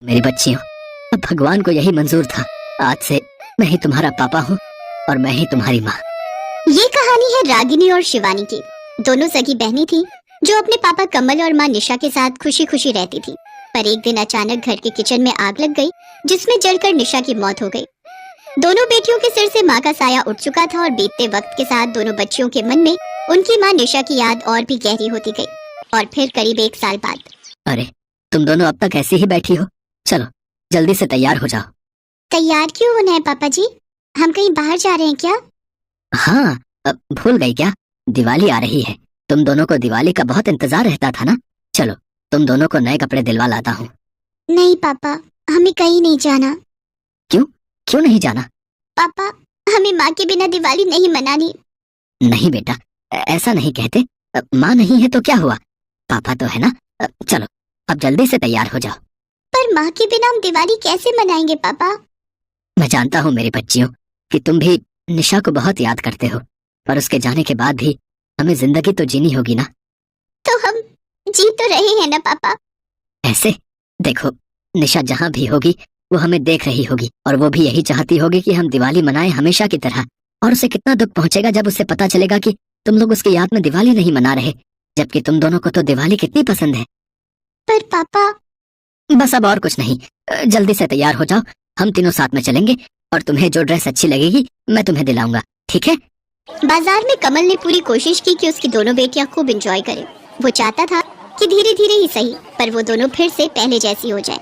मेरी बच्चियों, अब भगवान को यही मंजूर था। आज से मैं ही तुम्हारा पापा हूँ और मैं ही तुम्हारी माँ। ये कहानी है रागिनी और शिवानी की। दोनों सगी बहनें थीं जो अपने पापा कमल और माँ निशा के साथ खुशी खुशी रहती थी। पर एक दिन अचानक घर के किचन में आग लग गई, जिसमें जलकर निशा की मौत हो गई। दोनों बेटियों के सिर से माँ का साया उठ चुका था और बीतते वक्त के साथ दोनों बच्चियों के मन में उनकी माँ निशा की याद और भी गहरी होती गई। और फिर करीब 1 साल बाद, अरे तुम दोनों अब तक ऐसी ही बैठी हो? चलो जल्दी से तैयार हो जाओ। तैयार क्यों होना है पापा जी? हम कहीं बाहर जा रहे हैं क्या? हाँ, अब भूल गई क्या? दिवाली आ रही है। तुम दोनों को दिवाली का बहुत इंतजार रहता था ना। चलो तुम दोनों को नए कपड़े दिलवा लाता हूँ। नहीं पापा, हमें कहीं नहीं जाना। क्यों नहीं जाना? पापा, हमें माँ के बिना दिवाली नहीं मनानी। नहीं बेटा, ऐसा नहीं कहते। माँ नहीं है तो क्या हुआ, पापा तो है ना। चलो अब जल्दी से तैयार हो जाओ। पर माँ के बिना हम दिवाली कैसे मनाएंगे पापा? मैं जानता हूँ मेरी बच्चियों कि तुम भी निशा को बहुत याद करते हो, पर उसके जाने के बाद भी हमें जिंदगी तो जीनी होगी ना। तो हम जी तो रहे हैं ना पापा। ऐसे देखो, निशा जहाँ भी होगी वो हमें देख रही होगी और वो भी यही चाहती होगी कि हम दिवाली मनाएं हमेशा की तरह। और उसे कितना दुख पहुंचेगा जब उसे पता चलेगा कि तुम लोग उसकी याद में दिवाली नहीं मना रहे, जबकि तुम दोनों को तो दिवाली कितनी पसंद है। पर पापा, बस अब और कुछ नहीं, जल्दी से तैयार हो जाओ। हम तीनों साथ में चलेंगे और तुम्हें जो ड्रेस अच्छी लगेगी मैं तुम्हें दिलाऊंगा, ठीक है? बाजार में कमल ने पूरी कोशिश की कि उसकी दोनों बेटियां खूब एंजॉय करें। वो चाहता था कि धीरे धीरे ही सही, पर वो दोनों फिर से पहले जैसी हो जाए।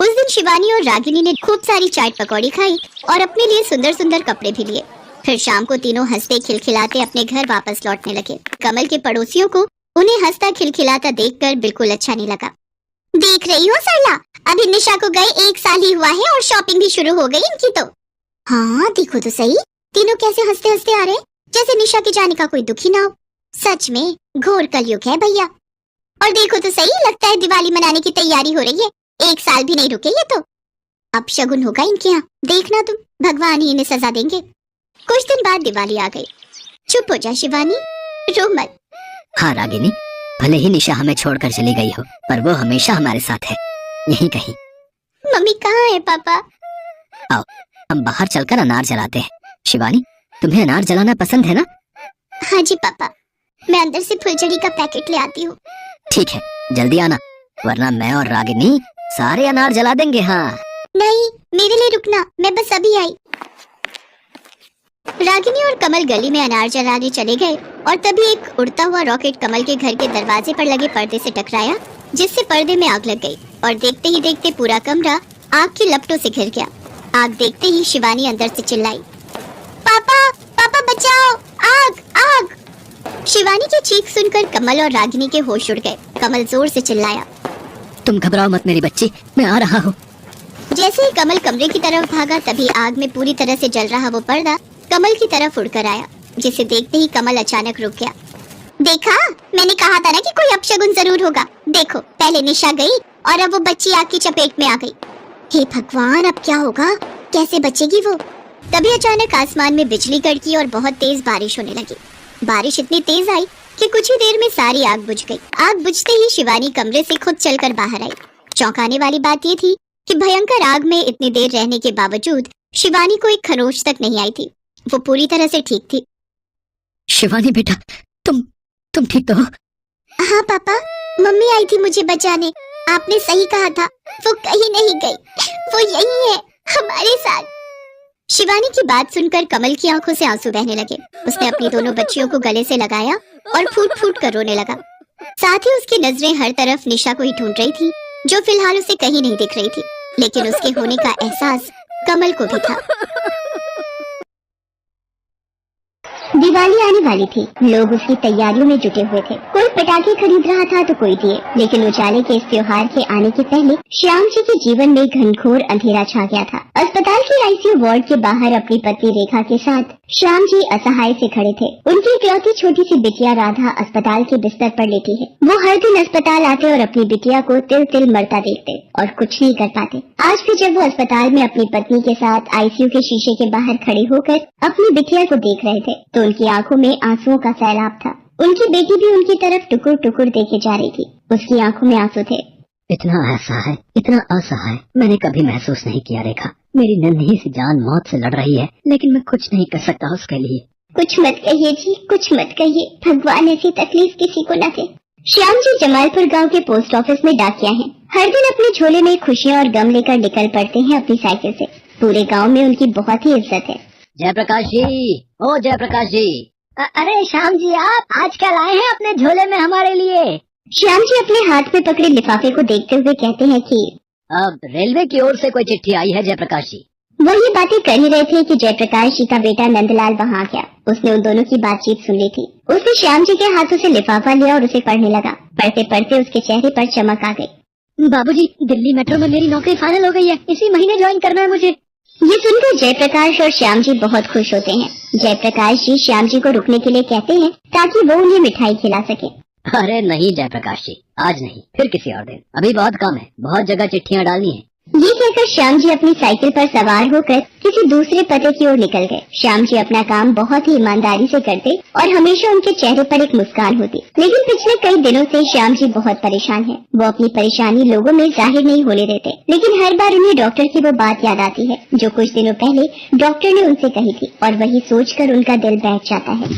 उस दिन शिवानी और रागिनी ने खूब सारी चाट पकौड़ी खाई और अपने लिए सुंदर सुंदर कपड़े भी लिए। फिर शाम को तीनों हंसते खिलखिलाते अपने घर वापस लौटने लगे। कमल के पड़ोसियों को उन्हें हंसता खिलखिलाता देखकर बिल्कुल अच्छा नहीं लगा। देख रही हो सरला, अभी निशा को गए 1 साल ही हुआ है और शॉपिंग भी शुरू हो गई इनकी तो। हाँ देखो तो सही, तीनों कैसे हंसते हंसते आ रहे, जैसे निशा के जाने का कोई दुख ही ना हो। सच में घोर कलयुग है भैया। और देखो तो सही, लगता है दिवाली मनाने की तैयारी हो रही है। 1 साल भी नहीं रुके ये तो। अब शगुन होगा इनके यहाँ, देखना तुम, भगवान ही इन्हें सजा देंगे। कुछ दिन बाद दिवाली आ गई। चुप हो जा शिवानी, रो मत। हाँ रागिनी, भले ही निशा हमें छोड़कर चली गई हो, पर वो हमेशा हमारे साथ है, यहीं कहीं। मम्मी कहाँ है पापा? आओ हम बाहर चलकर अनार जलाते हैं। शिवानी, तुम्हें अनार जलाना पसंद है ना? हाँ जी पापा, मैं अंदर से फुलझड़ी का पैकेट ले आती हूँ। ठीक है, जल्दी आना, वरना मैं और रागिनी सारे अनार जला देंगे। हाँ नहीं, मेरे लिए रुकना, मैं बस अभी आई। रागिनी और कमल गली में अनार जलाने चले गए और तभी एक उड़ता हुआ रॉकेट कमल के घर के दरवाजे पर लगे पर्दे से टकराया, जिससे पर्दे में आग लग गई और देखते ही देखते पूरा कमरा आग की लपटों से घिर गया। आग देखते ही शिवानी अंदर से चिल्लाई, पापा पापा बचाओ, आग आग। शिवानी की चीख सुनकर कमल और रागिनी के होश उड़ गए। कमल जोर से चिल्लाया, तुम घबराओ मत मेरी बच्ची, मैं आ रहा हूँ। जैसे ही कमल कमरे की तरफ भागा, तभी आग में पूरी तरह से जल रहा वो पर्दा कमल की तरफ उड़कर आया, जिसे देखते ही कमल अचानक रुक गया। देखा, मैंने कहा था ना कि कोई अपशगुन जरूर होगा। देखो, पहले निशा गई और अब वो बच्ची आग की चपेट में आ गई। हे भगवान, अब क्या होगा, कैसे बचेगी वो? तभी अचानक आसमान में बिजली कड़की और बहुत तेज बारिश होने लगी। बारिश इतनी तेज आई कि कुछ ही देर में सारी आग बुझ गई। आग बुझते ही शिवानी कमरे से खुद चलकर बाहर आई। चौंकाने वाली बात ये थी कि भयंकर आग में इतनी देर रहने के बावजूद शिवानी को एक खरोच तक नहीं आई थी। वो पूरी तरह से ठीक थी। शिवानी बेटा, तुम ठीक तो हो? हाँ पापा, मम्मी आई थी मुझे बचाने। आपने सही कहा था, वो कहीं नहीं गई, वो यही है हमारे साथ। शिवानी की बात सुनकर कमल की आंखों से आंसू बहने लगे। उसने अपनी दोनों बच्चियों को गले से लगाया और फूट फूट कर रोने लगा। साथ ही उसकी नजरें हर तरफ निशा को ही ढूंढ रही थी, जो फिलहाल उसे कहीं नहीं दिख रही थी, लेकिन उसके होने का एहसास कमल को भी था। दिवाली आने वाली थी। लोग उसकी तैयारियों में जुटे हुए थे। कोई पटाखे खरीद रहा था तो कोई दिए। लेकिन उजाले के इस त्योहार के आने के पहले श्याम जी के जीवन में घनघोर अंधेरा छा गया था। अस्पताल के आईसीयू वार्ड के बाहर अपनी पत्नी रेखा के साथ श्याम जी असहाय से खड़े थे। उनकी इकलौती छोटी सी बिटिया राधा अस्पताल के बिस्तर पर लेटी है। वो हर दिन अस्पताल आते और अपनी बिटिया को तिल तिल मरता देखते और कुछ नहीं कर पाते। आज भी जब वो अस्पताल में अपनी पत्नी के साथ आईसीयू के शीशे के बाहर खड़े होकर अपनी बिटिया को देख रहे थे तो उनकी आंखों में आंसुओं का सैलाब था। उनकी बेटी भी उनकी तरफ टुकुर टुकुर देखे जा रही थी। उसकी आंखों में आंसू थे। इतना असहाय, इतना असहाय मैंने कभी महसूस नहीं किया रेखा। मेरी नन्ही सी जान मौत से लड़ रही है, लेकिन मैं कुछ नहीं कर सकता उसके लिए। कुछ मत कहिए जी, कुछ मत कहिए। भगवान ऐसी तकलीफ किसी को न दे। श्याम जी जमालपुर गांव के पोस्ट ऑफिस में डाकिया हैं। हर दिन अपने झोले में खुशियां और गम लेकर निकल पड़ते हैं अपनी साइकिल से। पूरे गांव में उनकी बहुत ही इज्जत है। जयप्रकाश जी, ओ जयप्रकाश जी। अरे श्याम जी, आप आज क्या लाए हैं अपने झोले में हमारे लिए? श्याम जी अपने हाथ में पकड़े लिफाफे को देखते हुए कहते हैं कि अब रेलवे की ओर से कोई चिट्ठी आई है जयप्रकाश जी। वो ये बातें कर ही रहे थे कि जयप्रकाश जी का बेटा नंदलाल वहाँ आ गया। उसने उन दोनों की बातचीत सुन ली थी। उसने श्याम जी के हाथों से लिफाफा लिया और उसे पढ़ने लगा। पढ़ते पढ़ते उसके चेहरे पर चमक आ गई। बाबूजी, दिल्ली मेट्रो में मेरी नौकरी फाइनल हो गई है। इसी महीने ज्वाइन करना है मुझे। ये सुनकर जयप्रकाश और श्याम जी बहुत खुश होते हैं। जयप्रकाश जी श्याम जी को रुकने के लिए कहते हैं ताकि वो उन्हें मिठाई खिला सके। अरे नहीं जयप्रकाश जी, आज नहीं, फिर किसी और दिन। अभी बहुत काम है, बहुत जगह चिट्ठियाँ डालनी है। ये कहकर श्याम जी अपनी साइकिल पर सवार होकर किसी दूसरे पते की ओर निकल गए। श्याम जी अपना काम बहुत ही ईमानदारी से करते और हमेशा उनके चेहरे पर एक मुस्कान होती। लेकिन पिछले कई दिनों से श्याम जी बहुत परेशान हैं। वो अपनी परेशानी लोगों में जाहिर नहीं होने देते, लेकिन हर बार उन्हें डॉक्टर की वो बात याद आती है जो कुछ दिनों पहले डॉक्टर ने उनसे कही थी, और वही सोचकर उनका दिल बैठ जाता है।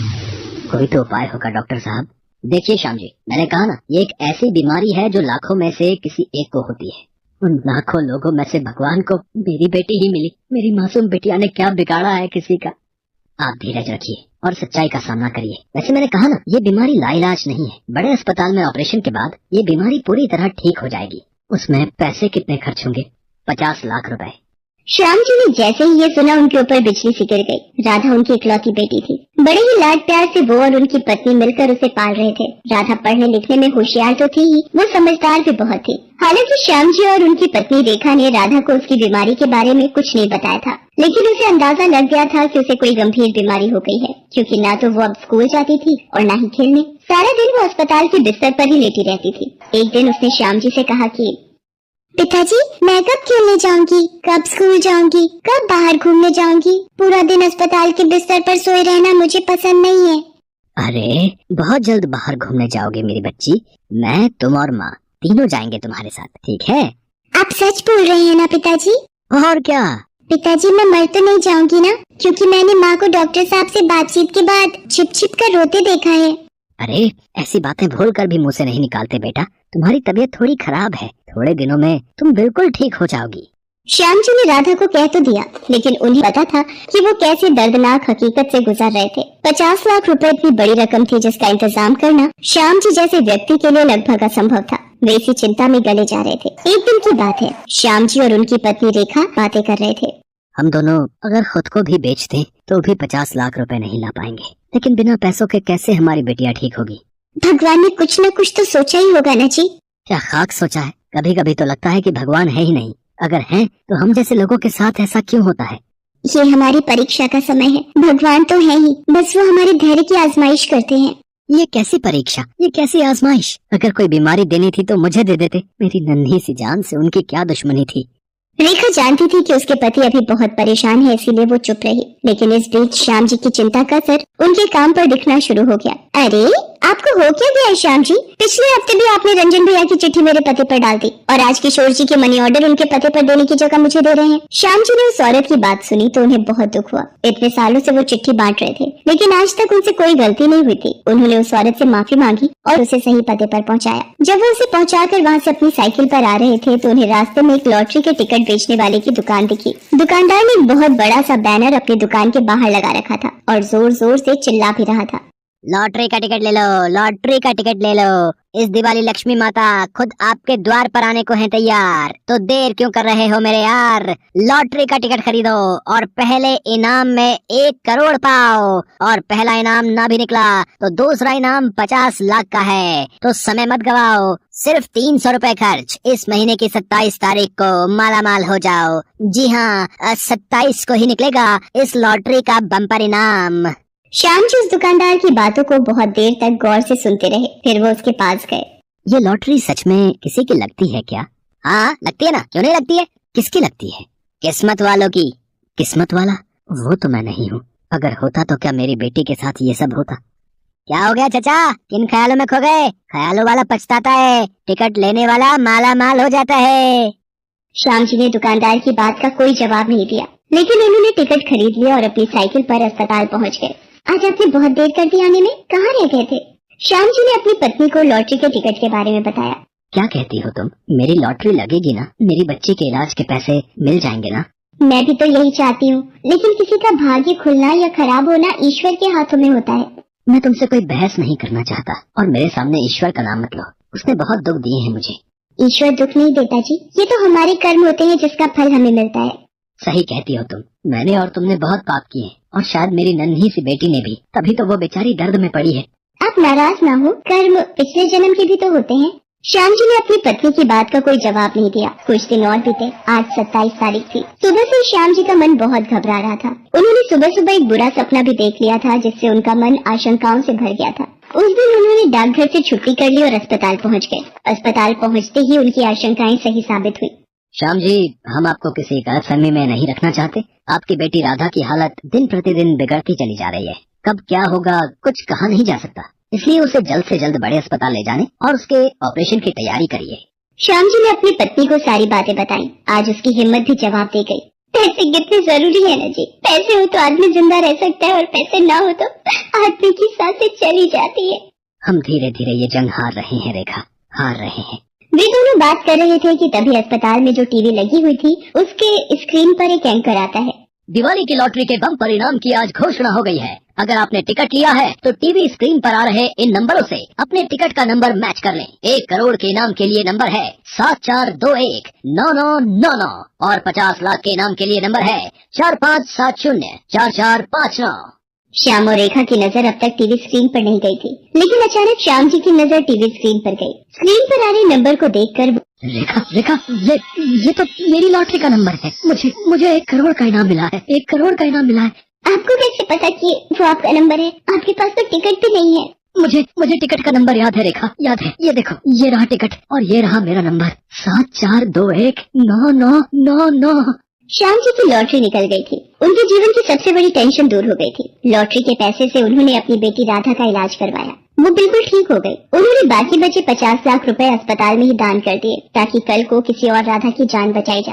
कोई तो उपाय होगा डॉक्टर साहब। देखिए श्याम जी, मैंने कहा ना, ये एक ऐसी बीमारी है जो लाखों में से किसी एक को होती है। उन लाखों लोगों में से भगवान को मेरी बेटी ही मिली। मेरी मासूम बेटिया ने क्या बिगाड़ा है किसी का। आप धीरज रखिए और सच्चाई का सामना करिए। वैसे मैंने कहा ना, ये बीमारी लाइलाज नहीं है। बड़े अस्पताल में ऑपरेशन के बाद ये बीमारी पूरी तरह ठीक हो जाएगी। उसमें पैसे कितने खर्च होंगे? 50 लाख रुपए। श्याम जी ने जैसे ही ये सुना उनके ऊपर बिजली सी गिर गई। राधा उनकी इकलौती बेटी थी। बड़े ही लाड प्यार से वो और उनकी पत्नी मिलकर उसे पाल रहे थे। राधा पढ़ने लिखने में होशियार तो थी ही, वो समझदार भी बहुत थी। हालांकि श्याम जी और उनकी पत्नी रेखा ने राधा को उसकी बीमारी के बारे में कुछ नहीं बताया था, लेकिन उसे अंदाजा लग गया था कि उसे कोई गंभीर बीमारी हो गई है, क्योंकि ना तो वो अब स्कूल जाती थी और ना ही खेलने। सारा दिन वो अस्पताल के बिस्तर पर ही लेटी रहती थी। एक दिन उसने श्याम जी से कहा कि पिताजी, मैं कब खेलने जाऊंगी, कब स्कूल जाऊंगी, कब बाहर घूमने जाऊंगी? पूरा दिन अस्पताल के बिस्तर पर सोए रहना मुझे पसंद नहीं है। अरे बहुत जल्द बाहर घूमने जाओगे मेरी बच्ची। मैं, तुम और माँ तीनों जाएंगे तुम्हारे साथ, ठीक है? आप सच बोल रहे हैं ना पिताजी? और क्या? पिताजी, मैं मर तो नहीं जाऊंगी ना? क्योंकि मैंने माँ को डॉक्टर साहब से बातचीत के बाद छिप छिप कर रोते देखा है। अरे ऐसी बातें भूल कर भी मुंह से नहीं निकालते बेटा। तुम्हारी तबीयत थोड़ी खराब है, थोड़े दिनों में तुम बिल्कुल ठीक हो जाओगी। श्याम जी ने राधा को कह तो दिया, लेकिन उन्हें पता था कि वो कैसे दर्दनाक हकीकत से गुजर रहे थे। 50 लाख रुपए इतनी बड़ी रकम थी जिसका इंतजाम करना श्याम जी जैसे व्यक्ति के लिए लगभग असंभव था। वे इसी चिंता में गले जा रहे थे। एक दिन की बात है, श्याम जी और उनकी पत्नी रेखा बातें कर रहे थे। हम दोनों अगर खुद को भी बेच दें तो भी 50 लाख रुपए नहीं ला पाएंगे, लेकिन बिना पैसों के कैसे हमारी बेटियां ठीक होगी? भगवान ने कुछ न कुछ तो सोचा ही होगा ना जी। क्या खाक सोचा है? कभी कभी तो लगता है कि भगवान है ही नहीं। अगर है तो हम जैसे लोगों के साथ ऐसा क्यों होता है? ये हमारी परीक्षा का समय है। भगवान तो है ही, बस वो हमारे धैर्य की आजमाइश करते हैं। ये कैसी परीक्षा, ये कैसी आजमाइश? अगर कोई बीमारी देनी थी तो मुझे दे देते। मेरी नन्ही सी जान से उनकी क्या दुश्मनी थी? रेखा जानती थी कि उसके पति अभी बहुत परेशान है, इसीलिए वो चुप रही। लेकिन इस बीच श्याम जी की चिंता का असर उनके काम पर दिखना शुरू हो गया। अरे आपको हो क्या गया है श्याम जी? पिछले हफ्ते भी आपने रंजन भैया की चिट्ठी मेरे पते पर डाल दी और आज किशोर जी के मनी ऑर्डर उनके पते पर देने की जगह मुझे दे रहे हैं। श्याम जी ने उस औरत की बात सुनी तो उन्हें बहुत दुख हुआ। इतने सालों से वो चिट्ठी बांट रहे थे, लेकिन आज तक उनसे कोई गलती नहीं हुई थी। उन्होंने उस औरत से माफी मांगी और उसे सही पते पर पहुँचाया। जब वो उसे पहुँचाकर वहाँ से अपनी साइकिल पर आ रहे थे तो उन्हें रास्ते में एक लॉटरी के टिकट बेचने वाले की दुकान दिखी। दुकानदार ने एक बहुत बड़ा सा बैनर अपनी दुकान के बाहर लगा रखा था और जोर जोर से चिल्ला भी रहा था, लॉटरी का टिकट ले लो, लॉटरी का टिकट ले लो। इस दिवाली लक्ष्मी माता खुद आपके द्वार पर आने को है तैयार, तो देर क्यों कर रहे हो मेरे यार? लॉटरी का टिकट खरीदो और पहले इनाम में 1 करोड़ पाओ, और पहला इनाम ना भी निकला तो दूसरा इनाम 50 लाख का है। तो समय मत गवाओ, सिर्फ 300 रुपए खर्च। इस महीने की 27 तारीख को माला माल हो जाओ। जी हाँ, 27 को ही निकलेगा इस लॉटरी का बम्पर इनाम। श्याम जी उस दुकानदार की बातों को बहुत देर तक गौर से सुनते रहे। फिर वो उसके पास गए। ये लॉटरी सच में किसी की लगती है क्या? हाँ लगती है ना, क्यों नहीं लगती है? किसकी लगती है? किस्मत वालों की। किस्मत वाला? वो तो मैं नहीं हूँ। अगर होता तो क्या मेरी बेटी के साथ ये सब होता? क्या हो गया चचा? किन ख्यालों में खो गए? ख्यालों वाला पछताता है, टिकट लेने वाला माला माल हो जाता है। श्याम जी ने दुकानदार की बात का कोई जवाब नहीं दिया, लेकिन उन्होंने टिकट खरीद लिया और अपनी साइकिल पर अस्पताल पहुंच गए। आज आपने बहुत देर कर दी आने में, कहाँ रह गए थे? श्याम जी ने अपनी पत्नी को लॉटरी के टिकट के बारे में बताया। क्या कहती हो तुम? मेरी लॉटरी लगेगी ना? मेरी बच्ची के इलाज के पैसे मिल जाएंगे ना? मैं भी तो यही चाहती हूँ, लेकिन किसी का भाग्य खुलना या खराब होना ईश्वर के हाथों में होता है। मैं तुमसे कोई बहस नहीं करना चाहता, और मेरे सामने ईश्वर का नाम मत लो। उसने बहुत दुख दिए हैं मुझे। ईश्वर दुख नहीं देता जी, ये तो हमारे कर्म होते हैं जिसका फल हमें मिलता है। सही कहती हो तुम। मैंने और तुमने बहुत पाप किए, और शायद मेरी नन्ही सी बेटी ने भी, तभी तो वो बेचारी दर्द में पड़ी है। आप नाराज ना हो, कर्म पिछले जन्म के भी तो होते हैं। श्याम जी ने अपनी पत्नी की बात का कोई जवाब नहीं दिया। कुछ दिन और बीते। आज 27 तारीख थी। सुबह से श्याम जी का मन बहुत घबरा रहा था। उन्होंने सुबह सुबह एक बुरा सपना भी देख लिया था, जिससे उनका मन आशंकाओं से भर गया था। उस दिन उन्होंने डाकघर से छुट्टी कर ली और अस्पताल पहुंच गए। अस्पताल पहुंचते ही उनकी आशंकाएं सही साबित हुई। श्याम जी, हम आपको किसी गलतफहमी में नहीं रखना चाहते। आपकी बेटी राधा की हालत दिन प्रतिदिन बिगड़ती चली जा रही है। कब क्या होगा कुछ कहा नहीं जा सकता, इसलिए उसे जल्द से जल्द बड़े अस्पताल ले जाने और उसके ऑपरेशन की तैयारी करिए। श्याम जी ने अपनी पत्नी को सारी बातें बताई। आज उसकी हिम्मत भी जवाब दे गई। पैसे कितने जरूरी है ना जी। पैसे हो तो आदमी जिंदा रह सकता है, और पैसे ना हो तो आदमी की सांसें चली जाती है। हम धीरे धीरे ये जंग हार रहे हैं रेखा, हार रहे हैं। वे दोनों बात कर रहे थे कि तभी अस्पताल में जो टीवी लगी हुई थी उसके स्क्रीन पर एक एंकर आता है। दिवाली की लॉटरी के बम परिणाम की आज घोषणा हो गई है। अगर आपने टिकट लिया है तो टीवी स्क्रीन पर आ रहे इन नंबरों से अपने टिकट का नंबर मैच कर लें। 1 करोड़ के इनाम के लिए नंबर है 74219999 और 50 लाख के इनाम के लिए नंबर है 45704459। श्याम और रेखा की नजर अब तक टीवी स्क्रीन पर नहीं गई थी, लेकिन अचानक श्याम जी की नजर टीवी स्क्रीन पर गई। स्क्रीन पर आ रहे नंबर को देखकर रेखा रेखा, ये तो मेरी लॉटरी का नंबर है। मुझे 1 करोड़ का इनाम मिला है। 1 करोड़ का इनाम मिला है। आपको कैसे पता कि वो आपका नंबर है? आपके पास तो टिकट भी नहीं है। मुझे टिकट का नंबर याद है रेखा, याद है। ये देखो, ये रहा टिकट और ये रहा मेरा नंबर 74219999। श्याम जी की लॉटरी निकल गई थी। उनके जीवन की सबसे बड़ी टेंशन दूर हो गई थी। लॉटरी के पैसे से उन्होंने अपनी बेटी राधा का इलाज करवाया। वो बिल्कुल ठीक हो गई। उन्होंने बाकी बचे 50 लाख रुपए अस्पताल में ही दान कर दिए, ताकि कल को किसी और राधा की जान बचाई जा